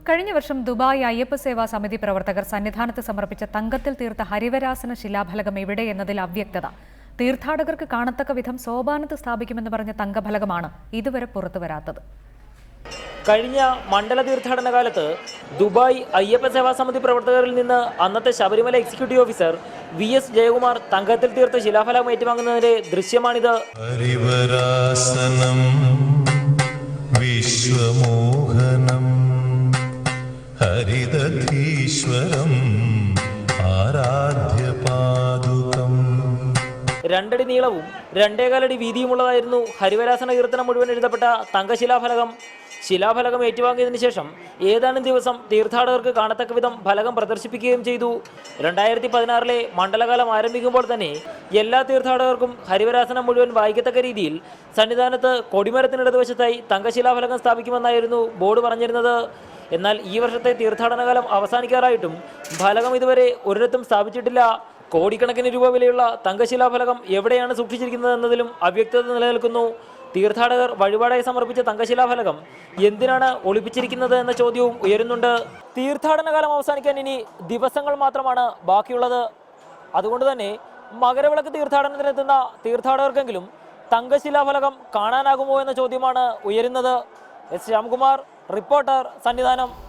കഴിഞ്ഞ വർഷം ദുബായ് അയ്യപ്പ സേവാ സമിതി പ്രവർത്തകർ സന്നിധാനത്ത് സമർപ്പിച്ച തങ്കത്തിൽ തീർത്ത ഹരിവരാസന ശിലാഫലകം എവിടെയെന്നതിൽ അവ്യക്തത. തീർത്ഥാടകർക്ക് കാണത്തക്ക വിധം സോപാനത്ത് സ്ഥാപിക്കുമെന്ന് പറഞ്ഞ തങ്കഫലകമാണ് ഇതുവരെ പുറത്തുവരാത്തത്. കഴിഞ്ഞ മണ്ഡല തീർത്ഥാടന കാലത്ത് ദുബായ് അയ്യപ്പ സേവാ സമിതി പ്രവർത്തകരിൽ നിന്ന് അന്നത്തെ Sabarimala executive officer VS Jayakumar തങ്കത്തിൽ തീർത്ത ശിലാഫലകം ഏറ്റുവാങ്ങുന്നതിന്റെ ദൃശ്യമാണിത്. വിശ്വമോഹനം ഹരിതീശ്വരം ആരാധ്യപാദുകം. 2 അടി നീളവും 2.25 അടി വീതിയുമുള്ളതായിരുന്നു ഹരിവരാസന കീർത്തനം മുഴുവൻ എഴുതപ്പെട്ട തങ്കശിലാഫലകം. ശിലാഫലകം ഏറ്റുവാങ്ങിയതിനു ശേഷം ഏതാനും ദിവസം തീർത്ഥാടകർക്ക് കാണത്തക്ക വിധം ഫലകം പ്രദർശിപ്പിക്കുകയും ചെയ്തു. 2016 മണ്ഡലകാലം ആരംഭിക്കുമ്പോൾ തന്നെ എല്ലാ തീർത്ഥാടകർക്കും ഹരിവരാസനം മുഴുവൻ വായിക്കത്തക്ക രീതിയിൽ സന്നിധാനത്ത് കൊടിമരത്തിനിടതുവശത്തായി തങ്കശിലാഫലകം സ്ഥാപിക്കുമെന്നായിരുന്നു ബോർഡ് പറഞ്ഞിരുന്നത്. എന്നാൽ ഈ വർഷത്തെ തീർത്ഥാടനകാലം അവസാനിക്കാറായിട്ടും ഫലകം ഇതുവരെ ഒരിടത്തും സ്ഥാപിച്ചിട്ടില്ല. കോടിക്കണക്കിന് രൂപ വിലയുള്ള തങ്കശിലാഫലകം എവിടെയാണ് സൂക്ഷിച്ചിരിക്കുന്നത് എന്നതിലും അവ്യക്തത നിലനിൽക്കുന്നു. തീർത്ഥാടകർ വഴിപാടായി സമർപ്പിച്ച തങ്കശിലാഫലകം എന്തിനാണ് ഒളിപ്പിച്ചിരിക്കുന്നത് എന്ന ചോദ്യവും ഉയരുന്നുണ്ട്. തീർത്ഥാടന കാലം അവസാനിക്കാൻ ഇനി ദിവസങ്ങൾ മാത്രമാണ് ബാക്കിയുള്ളത്. അതുകൊണ്ട് തന്നെ മകരവിളക്ക് തീർത്ഥാടനത്തിനെത്തുന്ന തീർത്ഥാടകർക്കെങ്കിലും തങ്കശിലാഫലകം കാണാനാകുമോ എന്ന ചോദ്യമാണ് ഉയരുന്നത്. S. ശ്യാംകുമാർ, റിപ്പോർട്ടർ, സന്നിധാനം.